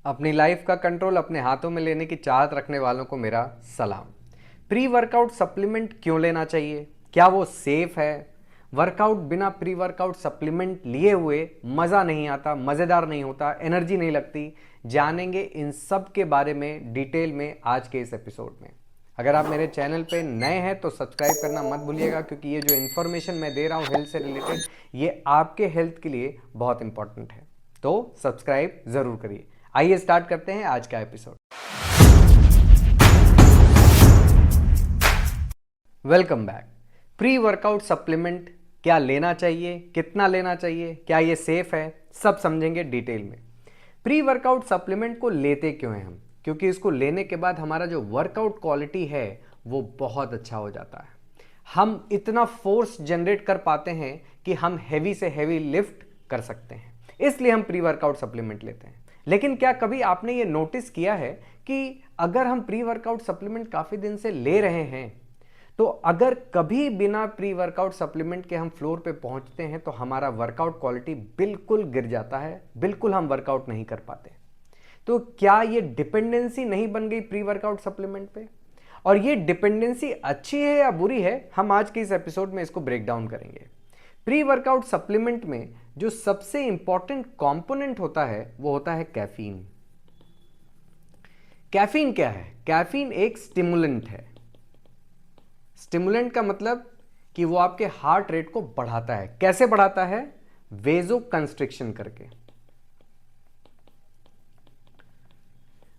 अपनी लाइफ का कंट्रोल अपने हाथों में लेने की चाहत रखने वालों को मेरा सलाम। प्री वर्कआउट सप्लीमेंट क्यों लेना चाहिए? क्या वो सेफ है? वर्कआउट बिना प्री वर्कआउट सप्लीमेंट लिए हुए मज़ा नहीं आता, मज़ेदार नहीं होता, एनर्जी नहीं लगती। जानेंगे इन सब के बारे में डिटेल में आज के इस एपिसोड में। अगर आप मेरे चैनल पे नए हैं तो सब्सक्राइब करना मत भूलिएगा, क्योंकि ये जो इन्फॉर्मेशन मैं दे रहा हूँ हेल्थ से रिलेटेड, ये आपके हेल्थ के लिए बहुत इंपॉर्टेंट है। तो सब्सक्राइब ज़रूर करिए। आइए स्टार्ट करते हैं आज का episode. Welcome back. Pre workout supplement क्या लेना चाहिए, कितना लेना चाहिए, क्या ये सेफ है, सब समझेंगे डिटेल में। प्री वर्कआउट सप्लीमेंट को लेते क्यों हैं हम? क्योंकि इसको लेने के बाद हमारा जो वर्कआउट क्वालिटी है वो बहुत अच्छा हो जाता है। हम इतना फोर्स जनरेट कर पाते हैं कि हम हैवी से हैवी लिफ्ट कर सकते हैं, इसलिए हम प्री वर्कआउट सप्लीमेंट लेते हैं। लेकिन क्या कभी आपने ये नोटिस किया है कि अगर हम प्री वर्कआउट सप्लीमेंट काफ़ी दिन से ले रहे हैं, तो अगर कभी बिना प्री वर्कआउट सप्लीमेंट के हम फ्लोर पे पहुंचते हैं तो हमारा वर्कआउट क्वालिटी बिल्कुल गिर जाता है, बिल्कुल हम वर्कआउट नहीं कर पाते। तो क्या ये डिपेंडेंसी नहीं बन गई प्री वर्कआउट सप्लीमेंट पे? और ये डिपेंडेंसी अच्छी है या बुरी है, हम आज के इस एपिसोड में इसको ब्रेक डाउन करेंगे। प्री वर्कआउट सप्लीमेंट में जो सबसे इंपॉर्टेंट कंपोनेंट होता है वो होता है कैफीन। कैफीन क्या है? कैफीन एक स्टिमुलेंट है। स्टिमुलेंट का मतलब कि वो आपके हार्ट रेट को बढ़ाता है। कैसे बढ़ाता है? वेजो कंस्ट्रिक्शन करके।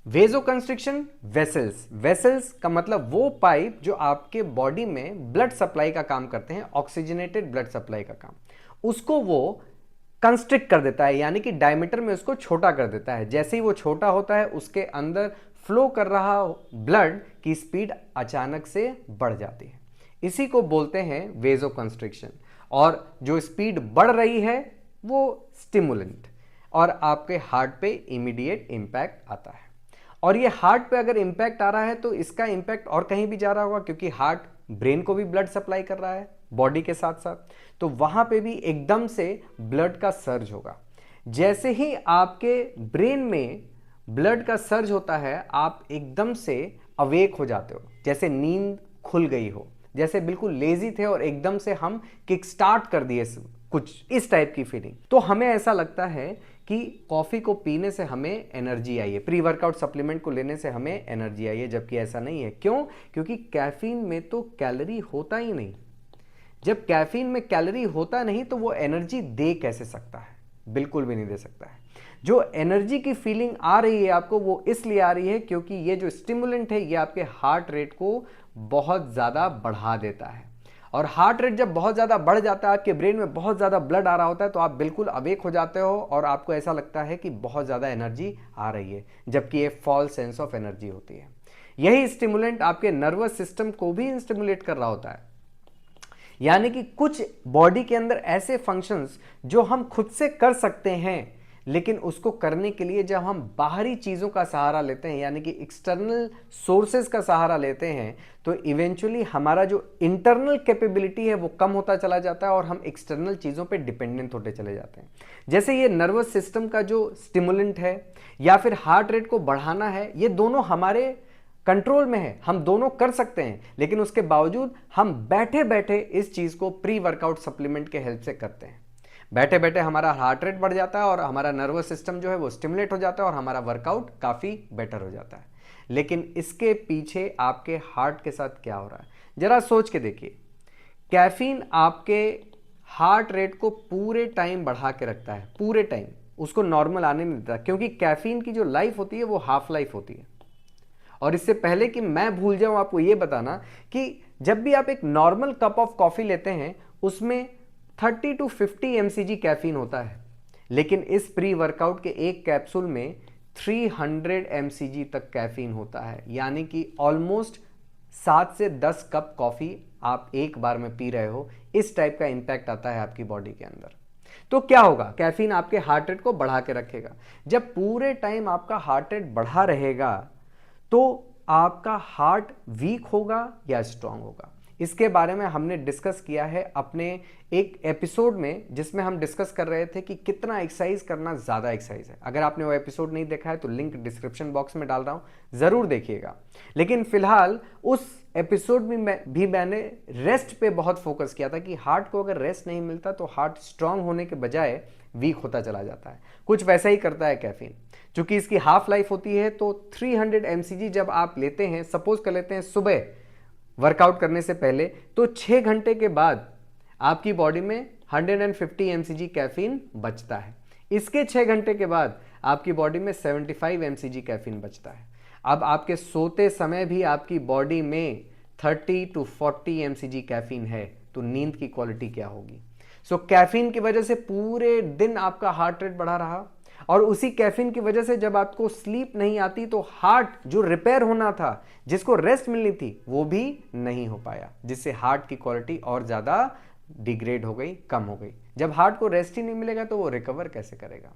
वेजो कंस्ट्रिक्शन, वेसल्स। वेसल्स का मतलब वो पाइप जो आपके बॉडी में ब्लड सप्लाई का काम करते हैं, ऑक्सीजनेटेड ब्लड सप्लाई का काम, उसको वो कंस्ट्रिक्ट कर देता है, यानी कि डायमीटर में उसको छोटा कर देता है। जैसे ही वो छोटा होता है, उसके अंदर फ्लो कर रहा ब्लड की स्पीड अचानक से बढ़ जाती है। इसी को बोलते हैं वेजो कंस्ट्रिक्शन। और जो स्पीड बढ़ रही है वो स्टिमुलेंट, और आपके हार्ट पे इमीडिएट इंपैक्ट आता है। और ये हार्ट पे अगर इंपैक्ट आ रहा है तो इसका इंपैक्ट और कहीं भी जा रहा होगा, क्योंकि हार्ट ब्रेन को भी ब्लड सप्लाई कर रहा है बॉडी के साथ साथ, तो वहां पे भी एकदम से ब्लड का सर्ज होगा। जैसे ही आपके ब्रेन में ब्लड का सर्ज होता है, आप एकदम से अवेक हो जाते हो, जैसे नींद खुल गई हो, जैसे बिल्कुल लेजी थे और एकदम से हम किक स्टार्ट कर दिए, कुछ इस टाइप की फीलिंग। तो हमें ऐसा लगता है कि कॉफी को पीने से हमें एनर्जी आई है, प्री वर्कआउट सप्लीमेंट को लेने से हमें एनर्जी आई है, जबकि ऐसा नहीं है। क्यों? क्योंकि कैफीन में तो कैलोरी होता ही नहीं। जब कैफीन में कैलोरी होता नहीं तो वो एनर्जी दे कैसे सकता है? बिल्कुल भी नहीं दे सकता है। जो एनर्जी की फीलिंग आ रही है आपको, वो इसलिए आ रही है क्योंकि ये जो स्टिमुलेंट है ये आपके हार्ट रेट को बहुत ज़्यादा बढ़ा देता है। और हार्ट रेट जब बहुत ज़्यादा बढ़ जाता है, आपके ब्रेन में बहुत ज़्यादा ब्लड आ रहा होता है, तो आप बिल्कुल अवेक हो जाते हो और आपको ऐसा लगता है कि बहुत ज़्यादा एनर्जी आ रही है, जबकि ये फॉल्स सेंस ऑफ एनर्जी होती है। यही स्टिमुलेंट आपके नर्वस सिस्टम को भी स्टिमुलेट कर रहा होता है। यानी कि कुछ बॉडी के अंदर ऐसे फंक्शंस जो हम खुद से कर सकते हैं, लेकिन उसको करने के लिए जब हम बाहरी चीज़ों का सहारा लेते हैं, यानी कि एक्सटर्नल सोर्सेज का सहारा लेते हैं, तो इवेंचुअली हमारा जो इंटरनल कैपेबिलिटी है वो कम होता चला जाता है और हम एक्सटर्नल चीज़ों पे डिपेंडेंट होते चले जाते हैं। जैसे ये नर्वस सिस्टम का जो स्टिमुलेंट है या फिर हार्ट रेट को बढ़ाना है, ये दोनों हमारे कंट्रोल में है, हम दोनों कर सकते हैं, लेकिन उसके बावजूद हम बैठे बैठे इस चीज़ को प्री वर्कआउट सप्लीमेंट के हेल्प से करते हैं। बैठे बैठे हमारा हार्ट रेट बढ़ जाता है और हमारा नर्वस सिस्टम जो है वो स्टिमुलेट हो जाता है और हमारा वर्कआउट काफ़ी बेटर हो जाता है। लेकिन इसके पीछे आपके हार्ट के साथ क्या हो रहा है, जरा सोच के देखिए। कैफीन आपके हार्ट रेट को पूरे टाइम बढ़ा के रखता है, पूरे टाइम उसको नॉर्मल आने नहीं देता, क्योंकि कैफीन की जो लाइफ होती है वो हाफ लाइफ होती है। और इससे पहले कि मैं भूल जाऊं आपको ये बताना कि जब भी आप एक नॉर्मल कप ऑफ कॉफ़ी लेते हैं, उसमें 30 to 50 mcg कैफीन होता है, लेकिन इस प्री वर्कआउट के एक कैप्सूल में 300 mcg तक कैफीन होता है। यानी कि ऑलमोस्ट 7 से 10 कप कॉफ़ी आप एक बार में पी रहे हो, इस टाइप का इंपैक्ट आता है आपकी बॉडी के अंदर। तो क्या होगा? कैफीन आपके हार्ट रेट को बढ़ा के रखेगा। जब पूरे टाइम आपका हार्ट रेट बढ़ा रहेगा तो आपका हार्ट वीक होगा या स्ट्रांग होगा? इसके बारे में हमने डिस्कस किया है अपने एक एपिसोड में, जिसमें हम डिस्कस कर रहे थे कि कितना एक्सरसाइज करना ज़्यादा एक्सरसाइज है। अगर आपने वो एपिसोड नहीं देखा है तो लिंक डिस्क्रिप्शन बॉक्स में डाल रहा हूँ, ज़रूर देखिएगा। लेकिन फिलहाल उस एपिसोड में मैंने रेस्ट पे बहुत फोकस किया था कि हार्ट को अगर रेस्ट नहीं मिलता तो हार्ट स्ट्रांग होने के बजाय वीक होता चला जाता है। कुछ वैसा ही करता है कैफीन। चूंकि इसकी हाफ लाइफ होती है तो 300 mcg जब आप लेते हैं, सपोज कर लेते हैं सुबह वर्कआउट करने से पहले, तो 6 घंटे के बाद आपकी बॉडी में 150 mcg कैफीन बचता है। इसके 6 घंटे के बाद आपकी बॉडी में 75 mcg कैफीन बचता है। अब आपके सोते समय भी आपकी बॉडी में 30 to 40 mcg कैफीन है, तो नींद की क्वालिटी क्या होगी। सो कैफीन की वजह से पूरे दिन आपका हार्ट रेट बढ़ा रहा, और उसी कैफीन की वजह से जब आपको स्लीप नहीं आती तो हार्ट जो रिपेयर होना था, जिसको रेस्ट मिलनी थी, वो भी नहीं हो पाया, जिससे हार्ट की क्वालिटी और ज़्यादा डिग्रेड हो गई, कम हो गई। जब हार्ट को रेस्ट ही नहीं मिलेगा तो वो रिकवर कैसे करेगा।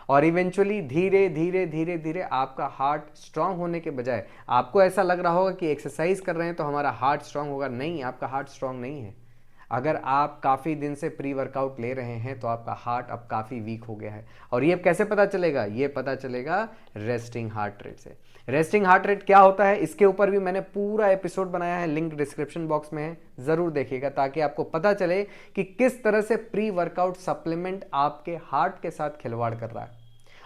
और इवेंचुअली धीरे धीरे धीरे धीरे आपका हार्ट स्ट्रांग होने के बजाय, आपको ऐसा लग रहा होगा कि एक्सरसाइज कर रहे हैं तो हमारा हार्ट स्ट्रांग होगा। नहीं, आपका हार्ट स्ट्रांग नहीं है। अगर आप काफ़ी दिन से प्री वर्कआउट ले रहे हैं तो आपका हार्ट अब काफ़ी वीक हो गया है। और ये कैसे पता चलेगा? ये पता चलेगा रेस्टिंग हार्ट रेट से। रेस्टिंग हार्ट रेट क्या होता है, इसके ऊपर भी मैंने पूरा एपिसोड बनाया है, लिंक डिस्क्रिप्शन बॉक्स में है, ज़रूर देखिएगा, ताकि आपको पता चले कि किस तरह से प्री वर्कआउट सप्लीमेंट आपके हार्ट के साथ खिलवाड़ कर रहा है।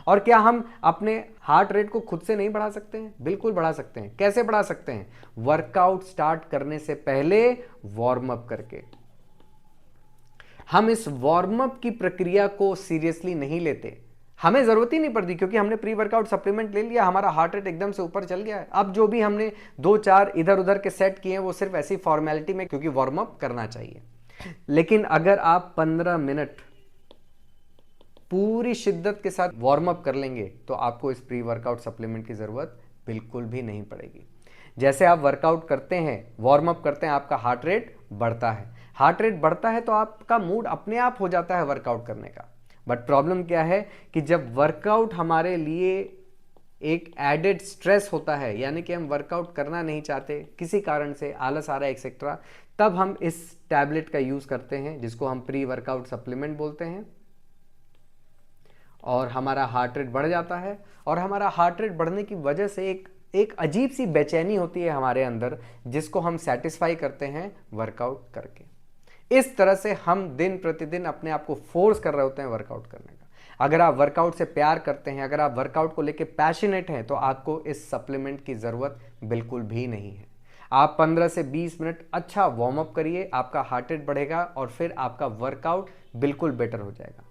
और क्या हम अपने हार्ट रेट को खुद से नहीं बढ़ा सकते हैं? बिल्कुल बढ़ा सकते हैं। कैसे बढ़ा सकते हैं? वर्कआउट स्टार्ट करने से पहले वार्म अप करके। हम इस वार्म अप की प्रक्रिया को सीरियसली नहीं लेते, हमें जरूरत ही नहीं पड़ती, क्योंकि हमने प्री वर्कआउट सप्लीमेंट ले लिया, हमारा हार्ट रेट एकदम से ऊपर चल गया है। अब जो भी हमने 2-4 इधर उधर के सेट किए हैं वो सिर्फ ऐसी फॉर्मेलिटी में, क्योंकि वार्म अप करना चाहिए। लेकिन अगर आप 15 मिनट पूरी शिद्दत के साथ वार्म अप कर लेंगे तो आपको इस प्री वर्कआउट सप्लीमेंट की जरूरत बिल्कुल भी नहीं पड़ेगी। जैसे आप वर्कआउट करते हैं, वार्म अप करते हैं, आपका हार्ट रेट बढ़ता है। हार्ट रेट बढ़ता है तो आपका मूड अपने आप हो जाता है वर्कआउट करने का। बट प्रॉब्लम क्या है कि जब वर्कआउट हमारे लिए एक एडेड स्ट्रेस होता है, यानी कि हम वर्कआउट करना नहीं चाहते, किसी कारण से आलस आ रहा है एक्सेट्रा, तब हम इस टैबलेट का यूज करते हैं, जिसको हम प्री वर्कआउट सप्लीमेंट बोलते हैं, और हमारा हार्ट रेट बढ़ जाता है। और हमारा हार्ट रेट बढ़ने की वजह से एक अजीब सी बेचैनी होती है हमारे अंदर, जिसको हम सेटिस्फाई करते हैं वर्कआउट करके। इस तरह से हम दिन प्रतिदिन अपने आप को फोर्स कर रहे होते हैं वर्कआउट करने का। अगर आप वर्कआउट से प्यार करते हैं, अगर आप वर्कआउट को लेकर पैशनेट हैं, तो आपको इस सप्लीमेंट की ज़रूरत बिल्कुल भी नहीं है। आप 15 से 20 मिनट अच्छा वार्म अप करिए, आपका हार्ट रेट बढ़ेगा और फिर आपका वर्कआउट बिल्कुल बेटर हो जाएगा।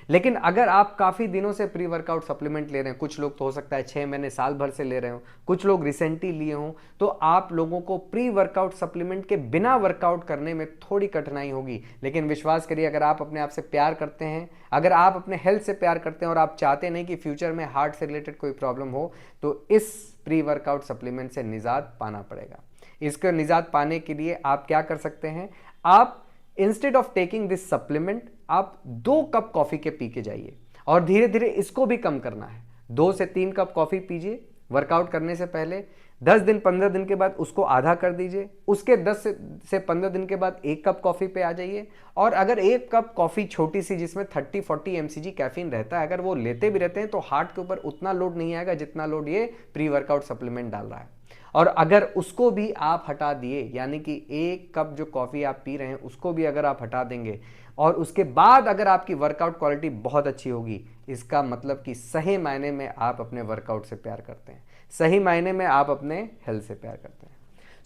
लेकिन अगर आप काफ़ी दिनों से प्री वर्कआउट सप्लीमेंट ले रहे हैं, कुछ लोग तो हो सकता है 6 महीने साल भर से ले रहे हो, कुछ लोग रिसेंटली लिए हों, तो आप लोगों को प्री वर्कआउट सप्लीमेंट के बिना वर्कआउट करने में थोड़ी कठिनाई होगी। लेकिन विश्वास करिए, अगर आप अपने आप से प्यार करते हैं, अगर आप अपने हेल्थ से प्यार करते हैं और आप चाहते नहीं कि फ्यूचर में हार्ट से रिलेटेड कोई प्रॉब्लम हो, तो इस प्री वर्कआउट सप्लीमेंट से निजात पाना पड़ेगा। इसको निजात पाने के लिए आप क्या कर सकते हैं? आप instead of taking this supplement, आप 2 कप कॉफी के पी के जाइए, और धीरे धीरे इसको भी कम करना है। 2 से 3 कप कॉफी पीजिए वर्कआउट करने से पहले। 10 दिन 15 दिन के बाद उसको आधा कर दीजिए। उसके 10 से 15 दिन के बाद 1 कप कॉफी पे आ जाइए। और अगर 1 कप कॉफी छोटी सी, जिसमें 30-40 mcg कैफीन रहता है, अगर वो लेते भी रहते हैं तो हार्ट के ऊपर उतना लोड नहीं आएगा जितना लोड ये प्री वर्कआउट सप्लीमेंट डाल रहा है। और अगर उसको भी आप हटा दिए, यानी कि 1 कप जो कॉफ़ी आप पी रहे हैं उसको भी अगर आप हटा देंगे, और उसके बाद अगर आपकी वर्कआउट क्वालिटी बहुत अच्छी होगी, इसका मतलब कि सही मायने में आप अपने वर्कआउट से प्यार करते हैं, सही मायने में आप अपने हेल्थ से प्यार करते हैं।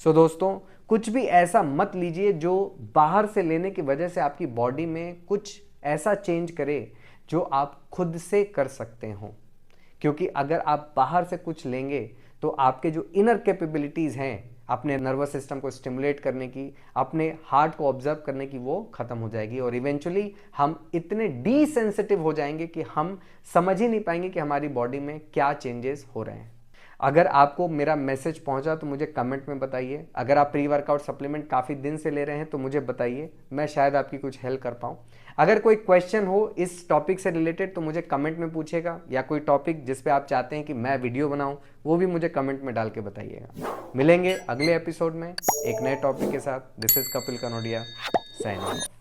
सो दोस्तों, कुछ भी ऐसा मत लीजिए जो बाहर से लेने की वजह से आपकी बॉडी में कुछ ऐसा चेंज करे जो आप खुद से कर सकते हो। क्योंकि अगर आप बाहर से कुछ लेंगे तो आपके जो इनर कैपेबिलिटीज़ हैं अपने नर्वस सिस्टम को स्टिमुलेट करने की, अपने हार्ट को ऑब्जर्व करने की, वो ख़त्म हो जाएगी। और इवेंचुअली हम इतने डीसेंसिटिव हो जाएंगे कि हम समझ ही नहीं पाएंगे कि हमारी बॉडी में क्या चेंजेस हो रहे हैं। अगर आपको मेरा मैसेज पहुंचा तो मुझे कमेंट में बताइए। अगर आप प्री वर्कआउट सप्लीमेंट काफ़ी दिन से ले रहे हैं तो मुझे बताइए, मैं शायद आपकी कुछ हेल्प कर पाऊँ। अगर कोई क्वेश्चन हो इस टॉपिक से रिलेटेड तो मुझे कमेंट में पूछेगा, या कोई टॉपिक जिस पे आप चाहते हैं कि मैं वीडियो बनाऊं वो भी मुझे कमेंट में डाल के बताइएगा। मिलेंगे अगले एपिसोड में एक नए टॉपिक के साथ। This is Kapil Kanodia, signing off.